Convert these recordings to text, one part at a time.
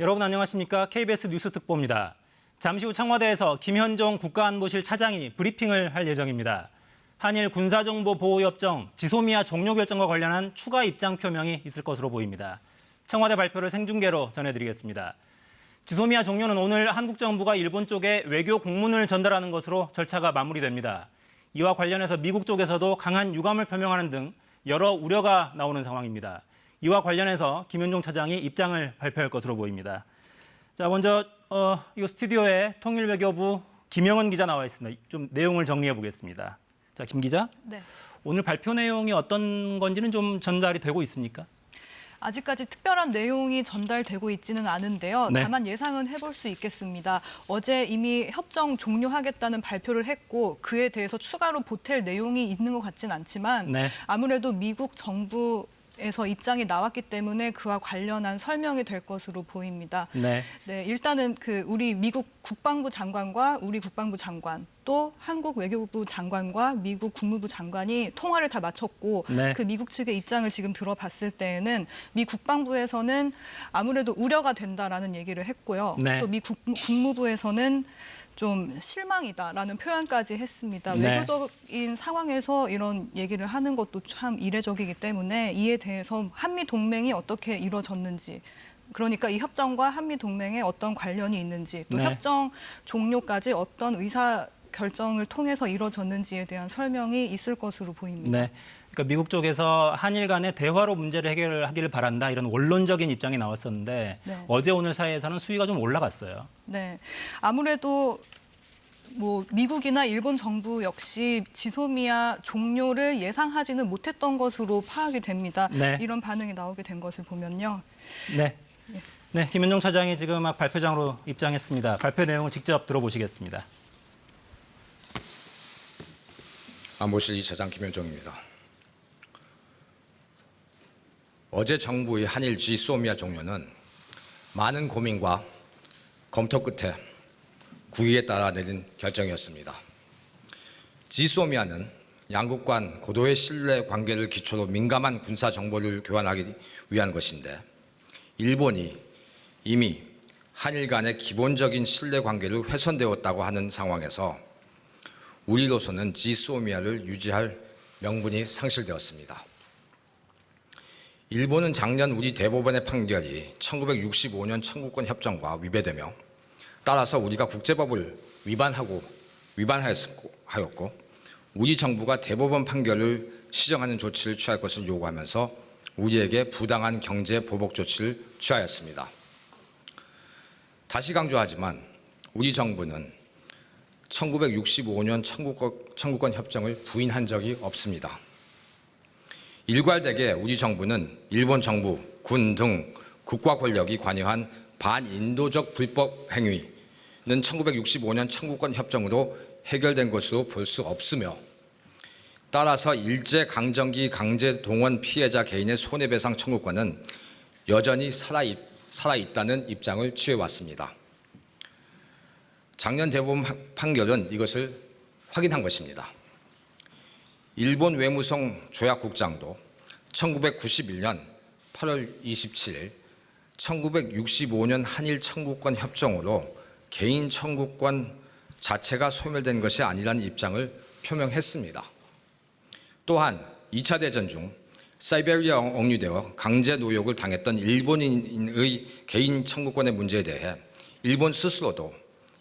여러분 안녕하십니까? KBS 뉴스 특보입니다. 잠시 후 청와대에서 김현종 국가안보실 차장이 브리핑을 할 예정입니다. 한일 군사정보보호협정 지소미아 종료 결정과 관련한 추가 입장 표명이 있을 것으로 보입니다. 청와대 발표를 생중계로 전해드리겠습니다. 지소미아 종료는 오늘 한국 정부가 일본 쪽에 외교 공문을 전달하는 것으로 절차가 마무리됩니다. 이와 관련해서 미국 쪽에서도 강한 유감을 표명하는 등 여러 우려가 나오는 상황입니다. 이와 관련해서 김현종 차장이 입장을 발표할 것으로 보입니다. 자, 먼저 이 스튜디오에 통일외교부 김영은 기자 나와 있습니다. 좀 내용을 정리해 보겠습니다. 자, 김 기자. 네. 오늘 발표 내용이 어떤 건지는 좀 전달이 되고 있습니까? 아직까지 특별한 내용이 전달되고 있지는 않은데요. 네. 다만 예상은 해볼 수 있겠습니다. 어제 이미 협정 종료하겠다는 발표를 했고 그에 대해서 추가로 보탤 내용이 있는 것 같진 않지만 네. 아무래도 미국 정부에서 입장이 나왔기 때문에 그와 관련한 설명이 될 것으로 보입니다. 네. 네, 일단은 우리 미국 국방부 장관과 우리 국방부 장관 또 한국 외교부 장관과 미국 국무부 장관이 통화를 다 마쳤고 네. 그 미국 측의 입장을 지금 들어봤을 때에는 미 국방부에서는 아무래도 우려가 된다라는 얘기를 했고요. 네. 또 미 국무부에서는 좀 실망이다라는 표현까지 했습니다. 네. 외교적인 상황에서 이런 얘기를 하는 것도 참 이례적이기 때문에 이에 대해서 한미 동맹이 어떻게 이루어졌는지 그러니까 이 협정과 한미 동맹에 어떤 관련이 있는지 또 네. 협정 종료까지 어떤 의사 결정을 통해서 이루어졌는지에 대한 설명이 있을 것으로 보입니다. 네. 그러니까 미국 쪽에서 한일 간의 대화로 문제를 해결하기를 바란다 이런 원론적인 입장이 나왔었는데 네. 어제 오늘 사이에서는 수위가 좀 올라갔어요. 네, 아무래도 미국이나 일본 정부 역시 지소미아 종료를 예상하지는 못했던 것으로 파악이 됩니다. 네. 이런 반응이 나오게 된 것을 보면요. 네. 예. 네, 김현종 차장이 지금 막 발표장으로 입장했습니다. 발표 내용을 직접 들어보시겠습니다. 안보실 2차장 김현종입니다. 어제 정부의 한일 지소미아 종료는 많은 고민과 검토 끝에 국익에 따라 내린 결정이었습니다. 지소미아는 양국 간 고도의 신뢰 관계를 기초로 민감한 군사 정보를 교환하기 위한 것인데 일본이 이미 한일 간의 기본적인 신뢰 관계를 훼손되었다고 하는 상황에서 우리로서는 지소미아를 유지할 명분이 상실되었습니다. 일본은 작년 우리 대법원의 판결이 1965년 청구권 협정과 위배되며 따라서 우리가 국제법을 위반하였고 우리 정부가 대법원 판결을 시정하는 조치를 취할 것을 요구하면서 우리에게 부당한 경제 보복 조치를 취하였습니다. 다시 강조하지만 우리 정부는 1965년 청구권 협정을 부인한 적이 없습니다. 일괄되게 우리 정부는 일본 정부, 군 등 국가 권력이 관여한 반인도적 불법 행위는 1965년 청구권 협정으로 해결된 것으로 볼 수 없으며 따라서 일제강점기 강제동원 피해자 개인의 손해배상 청구권은 여전히 살아있다는 입장을 취해왔습니다. 작년 대법원 판결은 이것을 확인한 것입니다. 일본 외무성 조약국장도 1991년 8월 27일 1965년 한일 청구권 협정으로 개인 청구권 자체가 소멸된 것이 아니라는 입장을 표명했습니다. 또한 2차 대전 중 사이베리아 억류되어 강제 노역을 당했던 일본인의 개인 청구권의 문제에 대해 일본 스스로도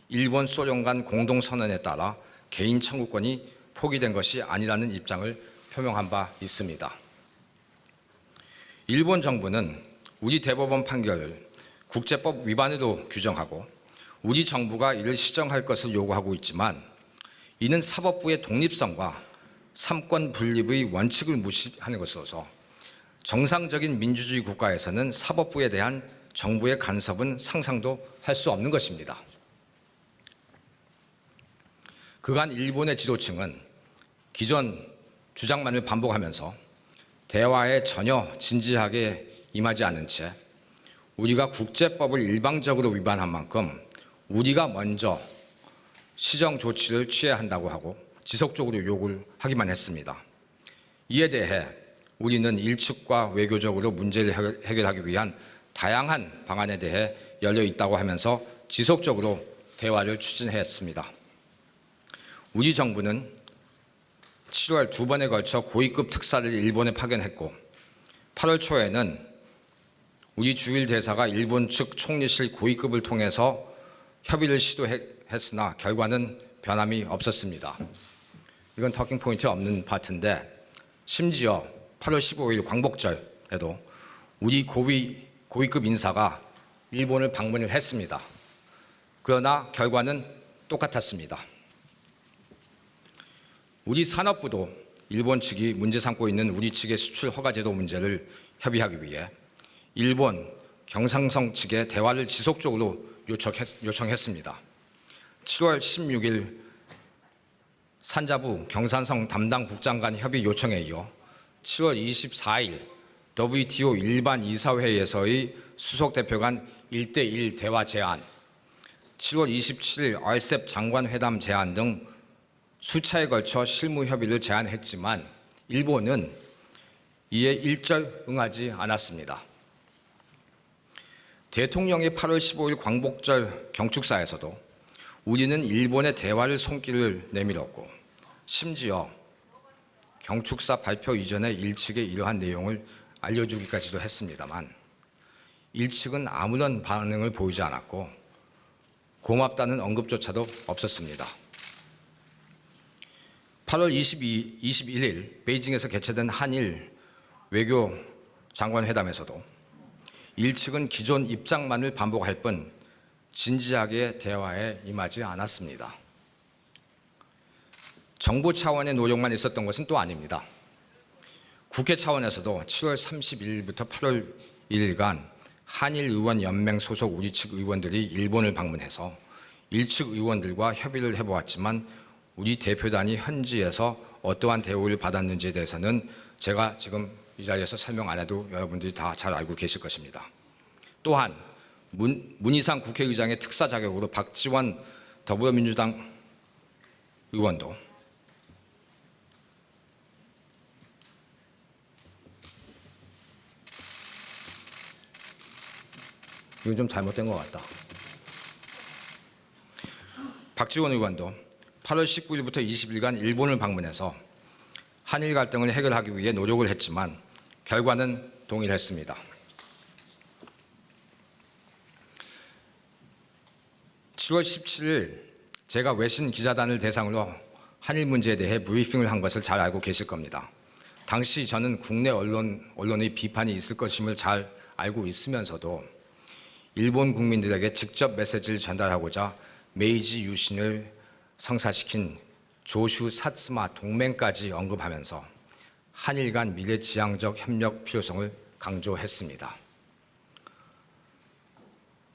일본 소련 간 공동선언에 따라 개인 청구권이 포기된 것이 아니라는 입장을 표명한 바 있습니다. 일본 정부는 우리 대법원 판결을 국제법 위반으로 규정하고 우리 정부가 이를 시정할 것을 요구하고 있지만 이는 사법부의 독립성과 삼권 분립의 원칙을 무시하는 것으로서 정상적인 민주주의 국가에서는 사법부에 대한 정부의 간섭은 상상도 할 수 없는 것입니다. 그간 일본의 지도층은 기존 주장만을 반복하면서 대화에 전혀 진지하게 임하지 않은 채 우리가 국제법을 일방적으로 위반한 만큼 우리가 먼저 시정 조치를 취해야 한다고 하고 지속적으로 요구를 하기만 했습니다. 이에 대해 우리는 일측과 외교적으로 문제를 해결하기 위한 다양한 방안에 대해 열려 있다고 하면서 지속적으로 대화를 추진했습니다. 우리 정부는 7월 2번에 걸쳐 고위급 특사를 일본에 파견했고 8월 초에는 우리 주일 대사가 일본 측 총리실 고위급을 통해서 협의를 시도했으나 결과는 변함이 없었습니다. 이건 터킹 포인트 없는 파트인데 심지어 8월 15일 광복절에도 우리 고위급 인사가 일본을 방문을 했습니다. 그러나 결과는 똑같았습니다. 우리 산업부도 일본 측이 문제 삼고 있는 우리 측의 수출 허가제도 문제를 협의하기 위해 일본 경상성 측에 대화를 지속적으로 요청했습니다. 7월 16일 산자부 경산성 담당 국장 간 협의 요청에 이어 7월 24일 WTO 일반 이사회에서의 수석 대표 간 1대1 대화 제안, 7월 27일 RCEP 장관 회담 제안 등 수차에 걸쳐 실무 협의를 제안했지만 일본은 이에 일절 응하지 않았습니다. 대통령의 8월 15일 광복절 경축사에서도 우리는 일본의 대화를 손길을 내밀었고 심지어 경축사 발표 이전에 일측에 이러한 내용을 알려주기까지도 했습니다만 일측은 아무런 반응을 보이지 않았고 고맙다는 언급조차도 없었습니다. 8월 21일 베이징에서 개최된 한일 외교 장관 회담에서도 일측은 기존 입장만을 반복할 뿐 진지하게 대화에 임하지 않았습니다. 정부 차원의 노력만 있었던 것은 또 아닙니다. 국회 차원에서도 7월 31일부터 8월 1일간 한일의원연맹 소속 우리 측 의원들이 일본을 방문해서 일측 의원들과 협의를 해보았지만 우리 대표단이 현지에서 어떠한 대우를 받았는지에 대해서는 제가 지금 이 자리에서 설명 안 해도 여러분들이 다 잘 알고 계실 것입니다. 또한 문희상 국회의장의 특사 자격으로 박지원 더불어민주당 의원도 이건 좀 잘못된 것 같다. 박지원 의원도 8월 19일부터 20일간 일본을 방문해서 한일 갈등을 해결하기 위해 노력을 했지만 결과는 동일했습니다. 7월 17일 제가 외신 기자단을 대상으로 한일 문제에 대해 브리핑을 한 것을 잘 알고 계실 겁니다. 당시 저는 국내 언론의 비판이 있을 것임을 잘 알고 있으면서도 일본 국민들에게 직접 메시지를 전달하고자 메이지 유신을 성사시킨 조슈 사츠마 동맹까지 언급하면서 한일 간 미래지향적 협력 필요성을 강조했습니다.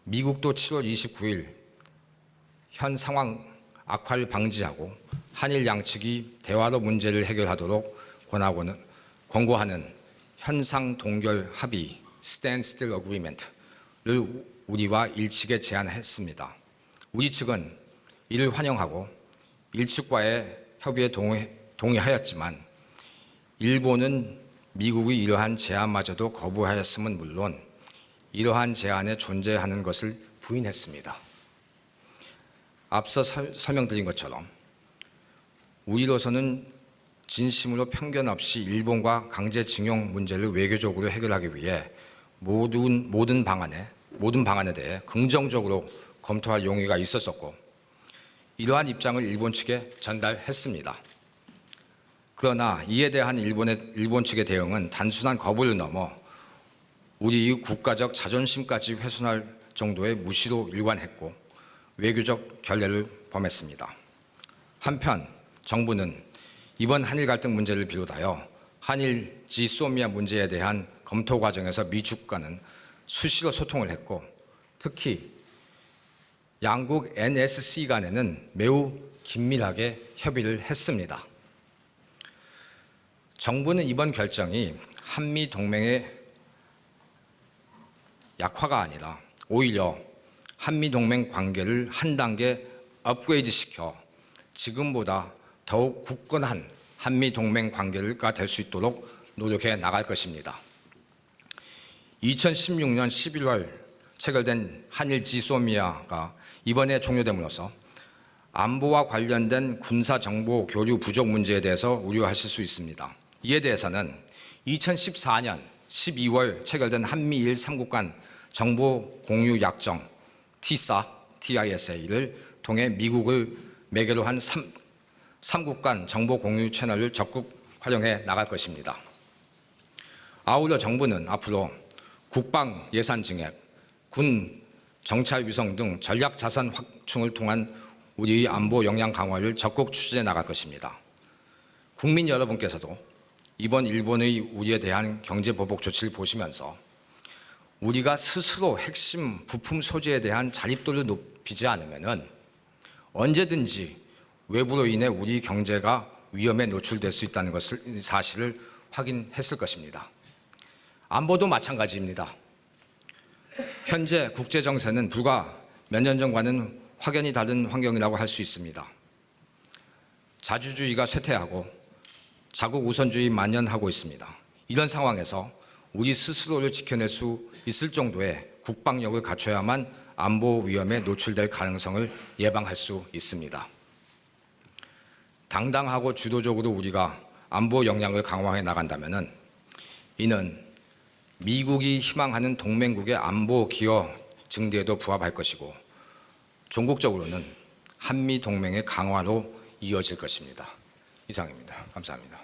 미국도 7월 29일 현 상황 악화를 방지하고 한일 양측이 대화로 문제를 해결하도록 권고하는 현상 동결 합의 (Standstill Agreement)를 우리와 일측에 제안했습니다. 우리 측은 이를 환영하고 일측과의 협의에 동의하였지만 일본은 미국의 이러한 제안마저도 거부하였음은 물론 이러한 제안에 존재하는 것을 부인했습니다. 앞서 설명드린 것처럼 우리로서는 진심으로 편견 없이 일본과 강제징용 문제를 외교적으로 해결하기 위해 모든 방안에 대해 긍정적으로 검토할 용의가 있었었고 이러한 입장을 일본 측에 전달했습니다. 그러나 이에 대한 일본 측의 대응은 단순한 거부를 넘어 우리의 국가적 자존심까지 훼손할 정도의 무시로 일관했고 외교적 결례를 범했습니다. 한편 정부는 이번 한일 갈등 문제를 비롯하여 한일 지소미아 문제에 대한 검토 과정에서 미국과는 수시로 소통을 했고 특히 양국 NSC 간에는 매우 긴밀하게 협의를 했습니다. 정부는 이번 결정이 한미 동맹의 약화가 아니라 오히려 한미 동맹 관계를 한 단계 업그레이드 시켜 지금보다 더욱 굳건한 한미 동맹 관계가 될 수 있도록 노력해 나갈 것입니다. 2016년 11월 체결된 한일 지소미아가 이번에 종료됨으로써 안보와 관련된 군사정보 교류 부족 문제에 대해서 우려하실 수 있습니다. 이에 대해서는 2014년 12월 체결된 한미일 3국 간 정보 공유 약정 TISA를 통해 미국을 매개로 한 3국 간 정보 공유 채널을 적극 활용해 나갈 것입니다. 아울러 정부는 앞으로 국방 예산 증액, 군 정찰 위성 등 전략 자산 확충을 통한 우리의 안보 역량 강화를 적극 추진해 나갈 것입니다. 국민 여러분께서도 이번 일본의 우리에 대한 경제 보복 조치를 보시면서 우리가 스스로 핵심 부품 소재에 대한 자립도를 높이지 않으면 언제든지 외부로 인해 우리 경제가 위험에 노출될 수 있다는 것을 사실을 확인했을 것입니다. 안보도 마찬가지입니다. 현재 국제 정세는 불과 몇 년 전과는 확연히 다른 환경이라고 할 수 있습니다. 자주주의가 쇠퇴하고 자국 우선주의 만연하고 있습니다. 이런 상황에서 우리 스스로를 지켜낼 수 있을 정도의 국방력을 갖춰야만 안보 위험에 노출될 가능성을 예방할 수 있습니다. 당당하고 주도적으로 우리가 안보 역량을 강화해 나간다면 이는 미국이 희망하는 동맹국의 안보 기여 증대에도 부합할 것이고 종국적으로는 한미 동맹의 강화로 이어질 것입니다. 이상입니다. 감사합니다.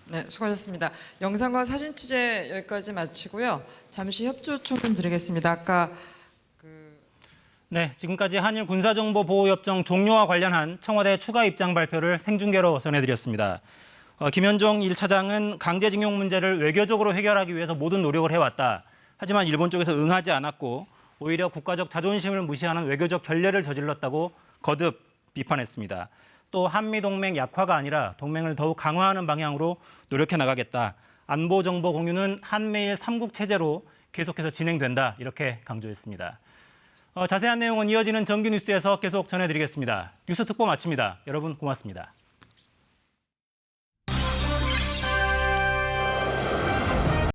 네, 수고하셨습니다. 영상과 사진 취재 여기까지 마치고요. 잠시 협조 요청 드리겠습니다. 아까 네, 지금까지 한일 군사정보보호협정 종료와 관련한 청와대 추가 입장 발표를 생중계로 전해드렸습니다. 김현종 1차장은 강제징용 문제를 외교적으로 해결하기 위해서 모든 노력을 해왔다. 하지만 일본 쪽에서 응하지 않았고 오히려 국가적 자존심을 무시하는 외교적 결례를 저질렀다고 거듭 비판했습니다. 또 한미동맹 약화가 아니라 동맹을 더욱 강화하는 방향으로 노력해 나가겠다. 안보정보 공유는 한미일 3국 체제로 계속해서 진행된다. 이렇게 강조했습니다. 자세한 내용은 이어지는 정규 뉴스에서 계속 전해드리겠습니다. 뉴스 특보 마칩니다. 여러분 고맙습니다.